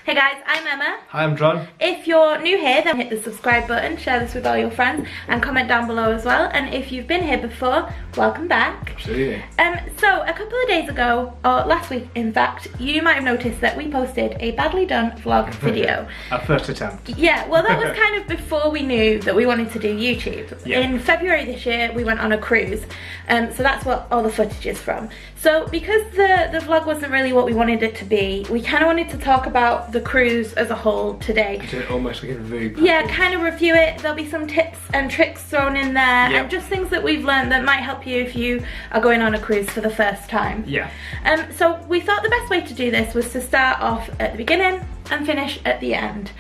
Hey guys, I'm Emma. Hi, I'm John. If you're new here, then hit the subscribe button, share this with all your friends, and comment down below as well. And if you've been here before, welcome back. Absolutely. So a couple of days ago, or last week in fact, you might have noticed that we posted a badly done vlog video. Our first attempt. Yeah, well that was kind of before we knew that we wanted to do YouTube. Yeah. In February this year, we went on a cruise, so that's what all the footage is from. So because the vlog wasn't really what we wanted it to be, we kind of wanted to talk about the cruise as a whole today. Almost like a review. Yeah, kind of review it. There'll be some tips and tricks thrown in there, Yep. and just things that we've learned that might help you if you are going on a cruise for the first time. Yeah. So we thought the best way to do this was to start off at the beginning and finish at the end.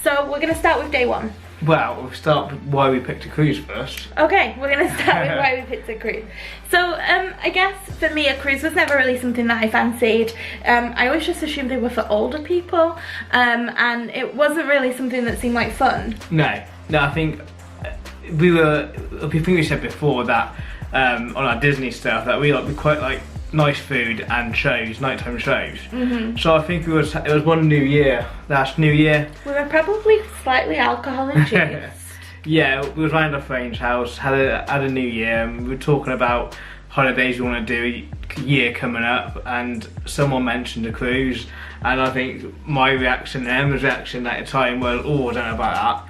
So we're going to start with day one. Well, we'll start with why we picked a cruise first. Okay, we're going to start with why we picked a cruise. So, I guess for me a cruise was never really something that I fancied. I always just assumed they were for older people, and it wasn't really something that seemed like fun. No, I think we said before that on our Disney stuff that we quite like nice food and shows, nighttime shows. So I think it was one New Year, last New Year. We were probably slightly alcohol induced. Yeah, we was round our friend's house, had a New Year, and we were talking about holidays we want to do year coming up, and someone mentioned a cruise, and I think my reaction and Emma's reaction at the time was, oh, I don't know about that.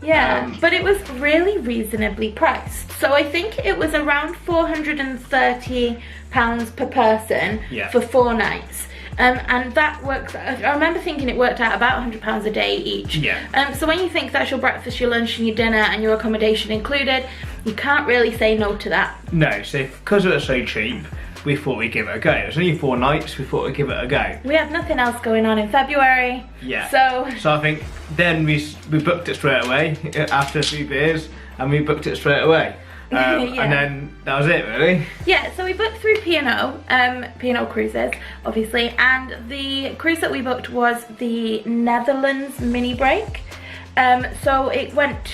Yeah, but it was really reasonably priced. So I think it was around £430 per person for 4 nights. And that works, I remember thinking it worked out about £100 a day each. Yeah. So when you think that's your breakfast, your lunch and your dinner and your accommodation included, you can't really say no to that. No, so because it was so cheap, we thought we'd give it a go. It was only 4 nights, we thought we'd give it a go. We had nothing else going on in February. Yeah. So I think then we booked it straight away after a few beers, and we booked it straight away. Yeah. And then that was it, really. Yeah, so we booked through P&O Cruises, obviously, and the cruise that we booked was the Netherlands mini break. So it went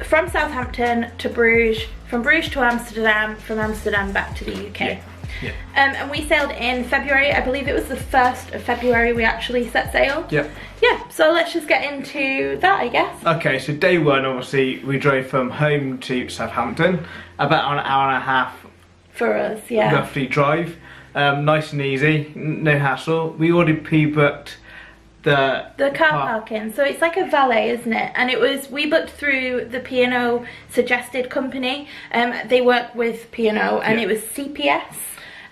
from Southampton to Bruges, from Bruges to Amsterdam, from Amsterdam back to the UK. Yeah. Yeah. And we sailed in February. I believe it was the 1st of February we actually set sail. Yep. Yeah, so let's just get into that, I guess. Okay, so day one, obviously, we drove from home to Southampton, about an hour and a half for us, yeah. Roughly drive. Nice and easy, no hassle. We already pre-booked the car parking, so it's like a valet, isn't it? And we booked through the P&O suggested company. They work with P&O, and it was CPS,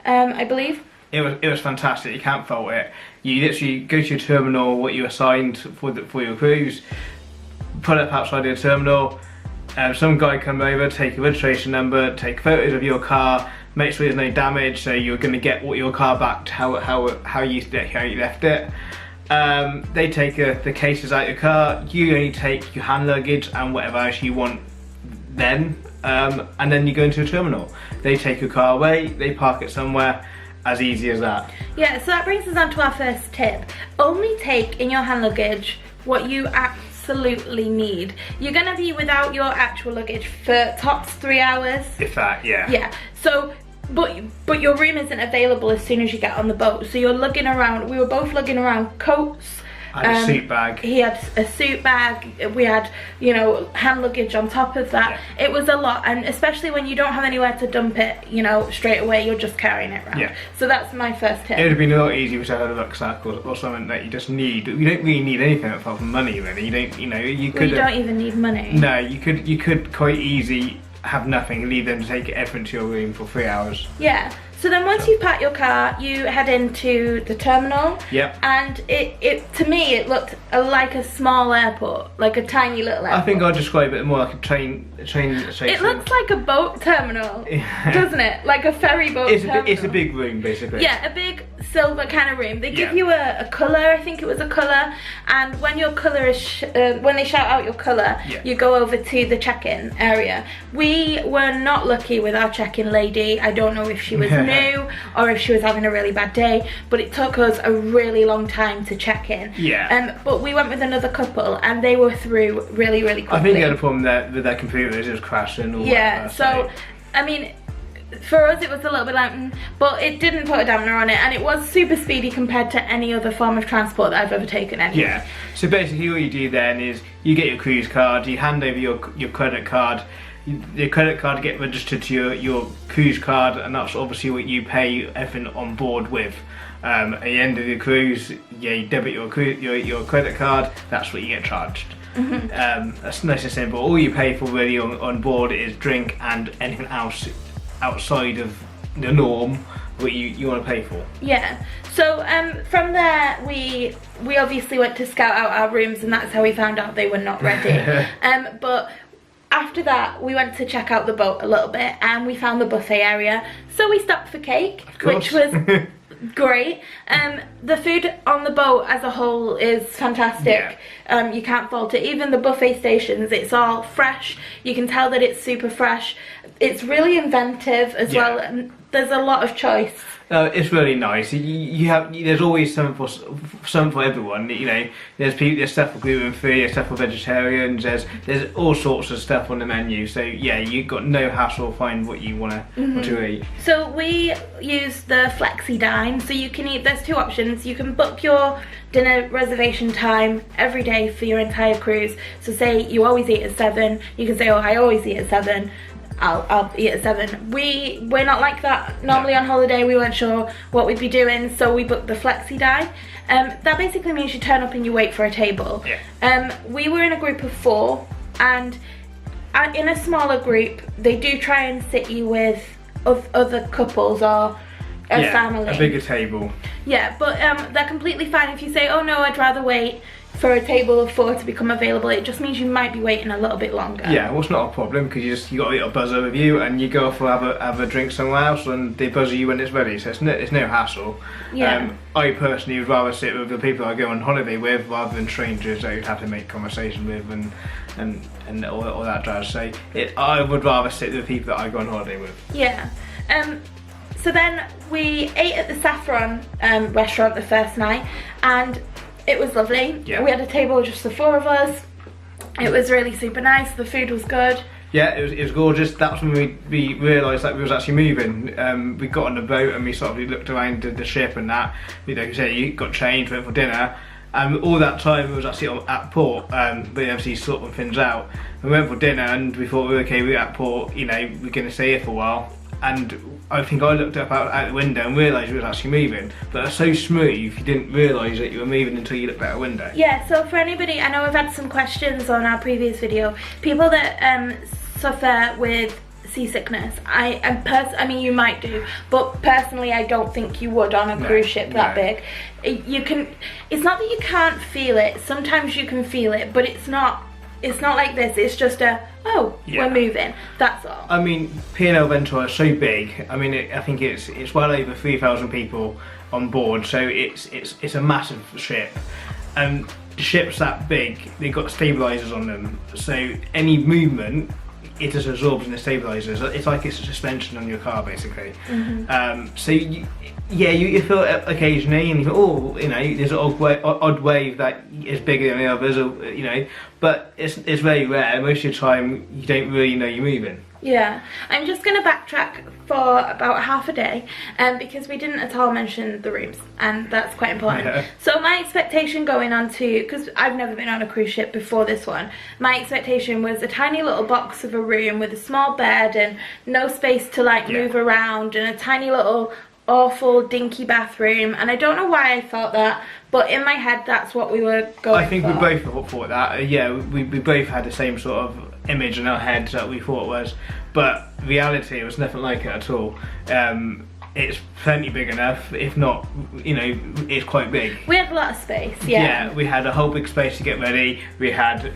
I believe. It was fantastic. You can't fault it. You literally go to your terminal, what you assigned for your cruise, put up outside the terminal. Some guy come over, take your registration number, take photos of your car, make sure there's no damage, so you're going to get your car back to how you left it. They take the cases out of your car. You only take your hand luggage and whatever else you want then, and then you go into a terminal. They take your car away, they park it somewhere. As easy as that. Yeah, so that brings us on to our first tip. Only take in your hand luggage what you absolutely need. You're gonna be without your actual luggage for tops 3 hours. If that, yeah. Yeah, so, but your room isn't available as soon as you get on the boat. So you're lugging around, we were both lugging around coats. I had a suit bag. He had a suit bag. We had, hand luggage on top of that. Yeah. It was a lot, and especially when you don't have anywhere to dump it, straight away, you're just carrying it around. Yeah. So that's my first tip. It would have been a lot easier to have a rucksack or something that you just need. You don't really need anything apart from money, really. You don't, you could. Well, you don't even need money. No, you could quite easy have nothing and leave them to take everything to your room for 3 hours. Yeah. So then once you pack your car, you head into the terminal. Yep. And to me it looked like a small airport, like a tiny little airport. I think I'd describe it more like a train station. It looks like a boat terminal, doesn't it? Like a ferry boat terminal. It's a big room, basically. Yeah, a big silver kind of room. They give you a colour, I think it was a colour, and when your colour is, when they shout out your colour, you go over to the check-in area. We were not lucky with our check-in lady. I don't know if she was new or if she was having a really bad day, but it took us a really long time to check in. Yeah. But we went with another couple and they were through really quickly. I think they had a problem with their computers, it was crashing or whatever. So I mean, for us it was a little bit like, but it didn't put a dampener on it, and it was super speedy compared to any other form of transport that I've ever taken anyway. Yeah, so basically what you do then is you get your cruise card, you hand over your credit card, your credit card get registered to your cruise card, and that's obviously what you pay everything on board with. At the end of the cruise, you debit your credit card, that's what you get charged. That's nice and simple. All you pay for really on board is drink and anything else outside of the norm what you want to pay for. Yeah, so from there we obviously went to scout out our rooms, and that's how we found out they were not ready. But after that we went to check out the boat a little bit, and we found the buffet area, so we stopped for cake, which was great. The food on the boat as a whole is fantastic. You can't fault it. Even the buffet stations, it's all fresh. You can tell that it's super fresh. It's really inventive as well, and there's a lot of choice. It's really nice. There's always something for everyone. You know, there's stuff for gluten-free, there's stuff for vegetarians. There's all sorts of stuff on the menu. So yeah, you've got no hassle find what you want to eat. So we use the Flexi Dine. So you can eat. There's two options. You can book your dinner reservation time every day for your entire cruise. So say you always eat at 7. You can say, oh, I always eat at 7. I'll eat at 7. We're not like that. Normally on holiday we weren't sure what we'd be doing, so we booked the Flexi Dine. That basically means you turn up and you wait for a table. We were in a group of 4, and in a smaller group they do try and sit you with other couples or a family. A bigger table. Yeah, but they're completely fine if you say, oh no, I'd rather wait for a table of 4 to become available. It just means you might be waiting a little bit longer. Yeah, well, it's not a problem, because you got a little buzzer with you, and you go off and have a drink somewhere else, and they buzzer you when it's ready. So it's no hassle. Yeah. I personally would rather sit with the people I go on holiday with rather than strangers that you'd have to make conversation with and all that jazz. So I would rather sit with the people that I go on holiday with. Yeah. So then we ate at the Saffron restaurant the first night, and it was lovely. We had a table just the 4 of us. It was really super nice. The food was good. Yeah, it was gorgeous. That's when we realised that we was actually moving. We got on the boat and we sort of looked around the ship and that. Like you say, you got changed, went for dinner. And all that time it was actually at port, but obviously sorting things out. We went for dinner and we thought, okay, we're at port, you know, we're going to stay here for a while. And I think I looked up out the window and realised we was actually moving. But it's so smooth, you didn't realise that you were moving until you looked out the window. Yeah, so for anybody, I know we've had some questions on our previous video. People that suffer with seasickness, I mean, you might do, but personally I don't think you would on a cruise ship that big. It's not that you can't feel it. Sometimes you can feel it, but it's not like this. It's just we're moving. That's all. I mean, P&L Ventura is so big. I mean, I think it's well over 3,000 people on board, so it's a massive ship. And the ship's that big, they've got stabilisers on them, so any movement, it just absorbs in the stabilisers. It's like it's a suspension on your car, basically. So you feel it occasionally, and you think, oh, you know, there's an odd wave that is bigger than the others, or, you know, but it's very rare. Most of the time, you don't really know you're moving. Yeah, I'm just going to backtrack for about half a day, because we didn't at all mention the rooms, and that's quite important. Yeah. So my expectation going on to, because I've never been on a cruise ship before this one, my expectation was a tiny little box of a room with a small bed and no space to like move around, and a tiny little awful dinky bathroom, and I don't know why I felt that, but in my head that's what we were going for. I think we both thought that. Yeah, we both had the same sort of image in our heads that we thought it was, but reality it was nothing like it at all. It's plenty big enough, if not, you know, it's quite big. We had a lot of space, yeah, we had a whole big space to get ready. We had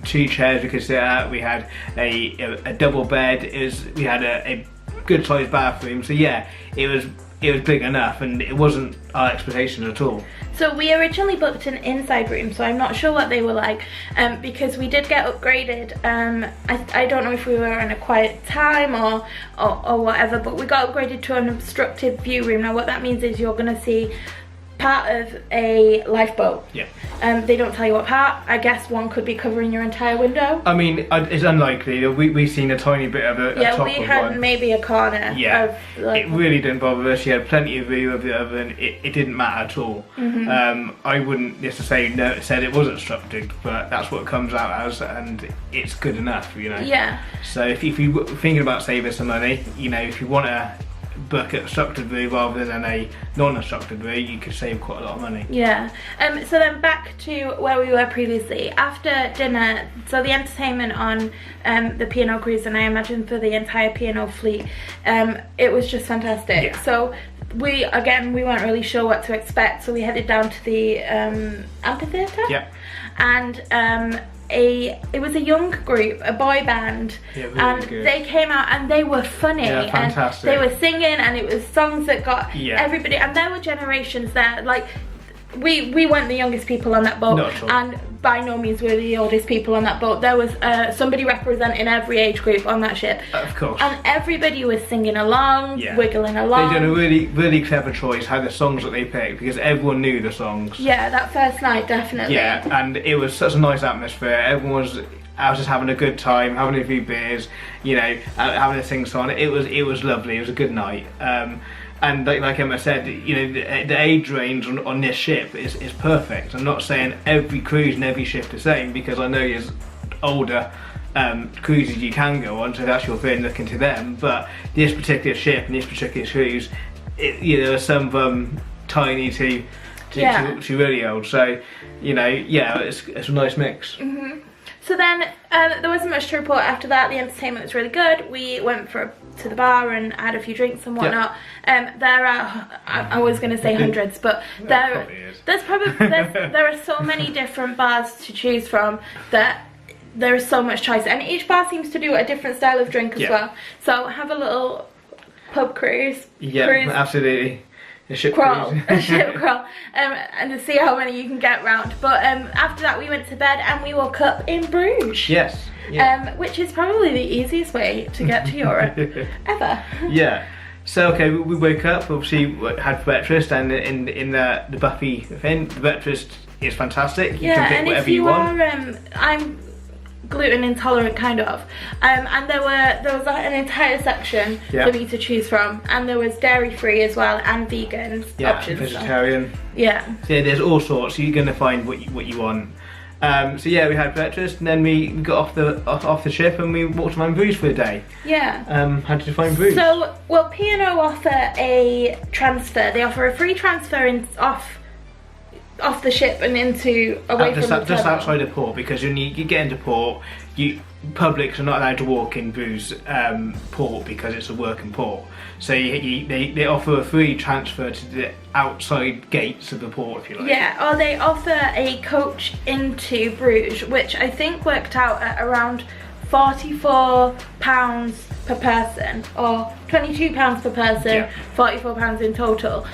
2 chairs we could sit at, we had a double bed, we had a good sized bathroom, so yeah, it was big enough, and it wasn't our expectations at all. So we originally booked an inside room, so I'm not sure what they were like, because we did get upgraded. I don't know if we were in a quiet time or whatever, but we got upgraded to an obstructed view room. Now what that means is you're going to see part of a lifeboat. Yeah. They don't tell you what part. I guess one could be covering your entire window. I mean, it's unlikely. We've seen a tiny bit of a top we of had one. maybe a corner. Yeah. Of, like, it really didn't bother us. She had plenty of view of the oven. It didn't matter at all. I wouldn't necessarily said it was obstructed, but that's what it comes out as, and it's good enough, you know. Yeah. So if you're thinking about saving some money, you know, if you want to book an obstructed view rather than a non-obstructed view, you could save quite a lot of money. Yeah. So then back to where we were previously. After dinner, so the entertainment on the P&O cruise, and I imagine for the entire P&O fleet, it was just fantastic. Yeah. So we weren't really sure what to expect, so we headed down to the amphitheatre. Yeah. And it was a young group, a boy band, really and good. they came out and they were funny. Yeah, fantastic. And they were singing, and it was songs that got Yeah. everybody, and there were generations there. Like we weren't the youngest people on that boat, Not at all. and by no means were the oldest people on that boat. There was somebody representing every age group on that ship. Of course. And everybody was singing along, Yeah. wiggling along. They did a really, really clever choice how the songs that they picked, because everyone knew the songs. Yeah, that first night, definitely. Yeah, and it was such a nice atmosphere. Everyone was out just having a good time, having a few beers, you know, having a sing-song. It was lovely. It was a good night. And like Emma said, you know, the age range on this ship is perfect. I'm not saying every cruise and every ship the same, because I know there's older cruises you can go on, so that's your thing, look into them. But this particular ship and this particular cruise, you know, there's some of them tiny to really old. So, you know, yeah, it's a nice mix. So then there wasn't much to report after that. The entertainment was really good. We went to the bar and had a few drinks and whatnot. There are, I was going to say hundreds, but there are so many different bars to choose from that there is so much choice, and each bar seems to do a different style of drink as well. So have a little pub cruise. Yeah, absolutely. A ship crawl, cruise. a ship crawl, and to see how many you can get round. But after that we went to bed and we woke up in Bruges. Yes. Yeah. Which is probably the easiest way to get to Europe ever. Yeah. So okay, we woke up, obviously had breakfast, and in the buffet thing, the breakfast is fantastic. You can pick whatever you want. I'm gluten intolerant, kind of, and there was an entire section for me to choose from, and there was dairy free as well, and vegan options. Vegetarian. Yeah. So yeah, there's all sorts. So you're gonna find what you want. So yeah, we had breakfast, and then we got off the ship, and we walked around Bruges for a day. Yeah. How did you find Bruges? So, well, P&O offer a transfer. They offer a free transfer off the ship and into away from the terminal. Just outside the port, because when you get into port, publics are not allowed to walk in Bruges port because it's a working port. So they offer a free transfer to the outside gates of the port, if you like. Yeah, or they offer a coach into Bruges, which I think worked out at around £44 per person, or £22 per person, £44 in total.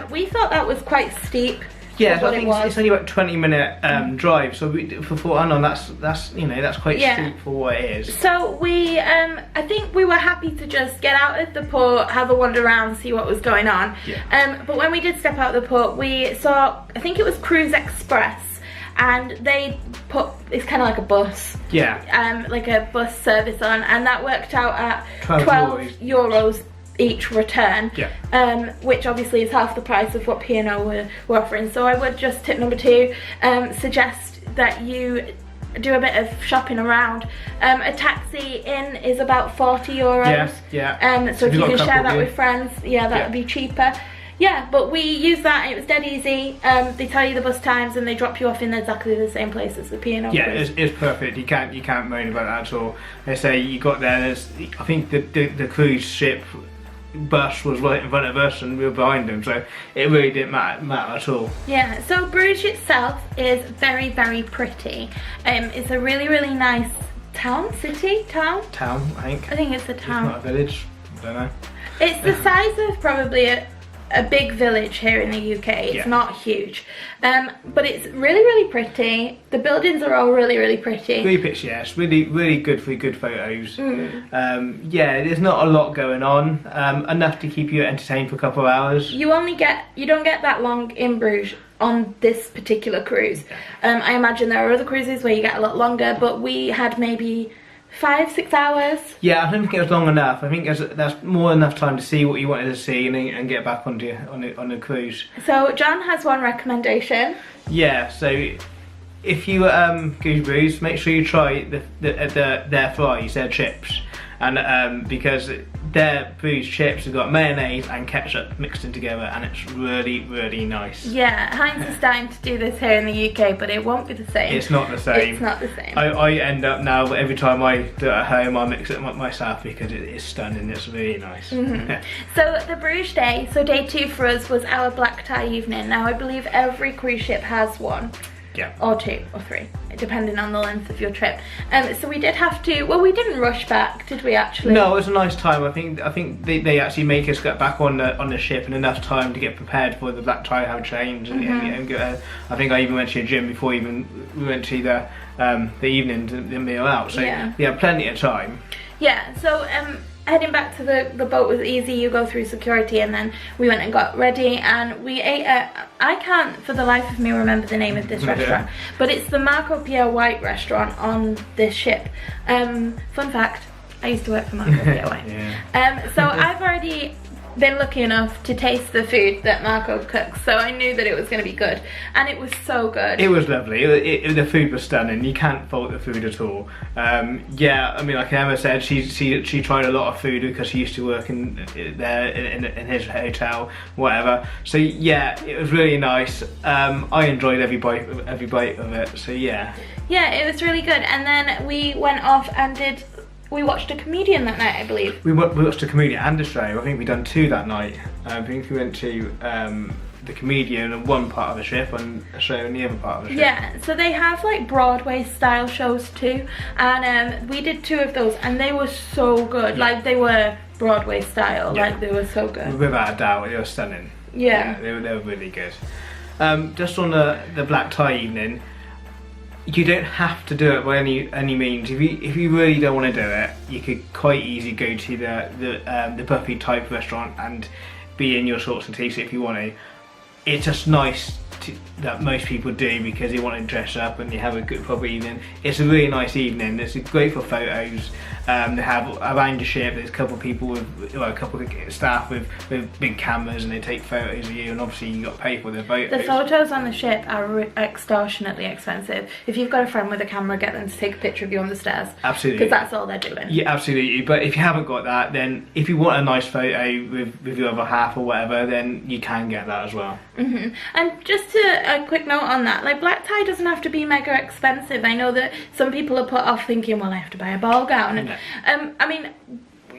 We thought that was quite steep. Yeah, so I think it's only about 20-minute drive. So that's quite steep for what it is. So we, I think we were happy to just get out of the port, have a wander around, see what was going on. Yeah. But when we did step out of the port, we saw, I think it was Cruise Express, and they put, it's kind of like a bus. Yeah. Like a bus service on, and that worked out at 12 euros each return, which obviously is half the price of what P&O were offering. So I would just, tip number 2, suggest that you do a bit of shopping around. A taxi in is about 40 euros. So if you can share that with friends, that would be cheaper. Yeah, but we used that, and it was dead easy. They tell you the bus times, and they drop you off in exactly the same place as the P&O. Yeah, it's perfect. You can't moan about that at all. They say you got there. I think the cruise ship bus was right in front of us, and we were behind them, so it really didn't matter at all. Yeah, so Bruges itself is very, very pretty. It's a really, really nice town, I think. I think it's a town. It's a town. It's not a village. I don't know. It's the size of probably a big village here in the UK. It's not huge, but it's really pretty. The buildings are all really pretty. Really picturesque, really good for good photos. Yeah, there's not a lot going on, enough to keep you entertained for a couple of hours. You don't get that long in Bruges on this particular cruise. I imagine there are other cruises where you get a lot longer, but we had maybe 5-6 hours. Yeah, I don't think it was long enough. I think that's more enough time to see what you wanted to see and get back on the cruise. So John has one recommendation. Yeah, so if you go to Bruges, make sure you try their fries, their chips, and because their Bruges chips have got mayonnaise and ketchup mixed in together, and it's really nice. Yeah, Heinz is starting to do this here in the UK, but it won't be the same. It's not the same. It's not the same. I end up now, every time I do it at home, I mix it myself because it is stunning. It's really nice. So the Bruges day, so day 2 for us was our black tie evening. Now I believe every cruise ship has one. Yeah. Or 2 or 3, depending on the length of your trip. So we did have to, well, we didn't rush back, did we actually? No, it was a nice time. I think they actually make us get back on the ship in enough time to get prepared for the black tie, have change, and go. I think I even went to the gym before we went to the evening the meal out. So yeah, we had plenty of time. Yeah. So heading back to the boat was easy. You go through security, and then we went and got ready, and we ate at, I can't for the life of me remember the name of this restaurant, but it's the Marco Pierre White restaurant on this ship. Fun fact, I used to work for Marco Pierre White. So I've already been lucky enough to taste the food that Marco cooks, so I knew that it was going to be good, and it was so good. It was lovely. The food was stunning. You can't fault the food at all. Yeah, I mean, like Emma said, she tried a lot of food because she used to work in his hotel, whatever. So yeah, it was really nice. I enjoyed every bite of it. So yeah. Yeah, it was really good. And then we went off and we watched a comedian that night, I believe. We watched a comedian and a show. I think we done 2 that night. I think we went to the comedian in one part of the ship and a show in the other part of the ship. Yeah, so they have like Broadway style shows too, and we did 2 of those, and they were so good. Yeah. Like they were Broadway style, like they were so good. Without a doubt, they were stunning. Yeah, they were really good. Just on the black tie evening, you don't have to do it by any means. If you really don't want to do it, you could quite easily go to the buffet type restaurant and be in your shorts and t-shirt if you want to. It's just nice that most people do because they want to dress up and you have a good proper evening. It's a really nice evening. It's great for photos. They have around the ship. There's a couple of people a couple of staff with big cameras, and they take photos of you. And obviously you got to pay for the photos. The photos on the ship are extortionately expensive. If you've got a friend with a camera, get them to take a picture of you on the stairs. Absolutely. Because that's all they're doing. Yeah, absolutely. But if you haven't got that, then if you want a nice photo with your other half or whatever, then you can get that as well. And just a quick note on that, like black tie doesn't have to be mega expensive. I know that some people are put off thinking, well, I have to buy a ball gown. And, I mean,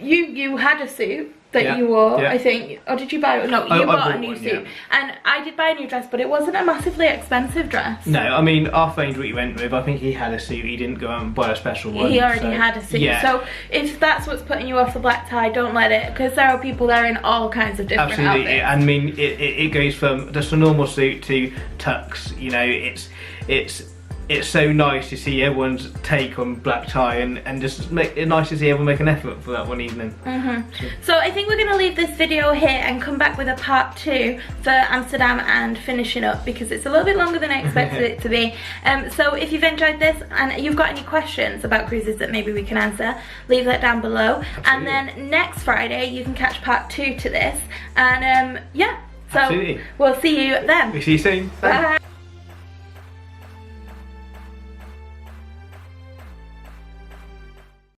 you had a suit that you wore, I think, or did you buy? No, you bought a new suit, and I did buy a new dress, but it wasn't a massively expensive dress. No, I mean, our friend we went with, I think he had a suit. He didn't go out and buy a special one. He already had a suit. So if that's what's putting you off the black tie, don't let it, because there are people there in all kinds of different outfits. I mean, it goes from just a normal suit to tux. You know, it's so nice to see everyone's take on black tie, and just nice to see everyone make an effort for that one evening. So I think we're going to leave this video here and come back with a part 2 for Amsterdam and finishing up, because it's a little bit longer than I expected it to be. So if you've enjoyed this and you've got any questions about cruises that maybe we can answer, leave that down below. And then next Friday you can catch part 2 to this, and yeah, so we'll see you then. We'll see you soon. Bye.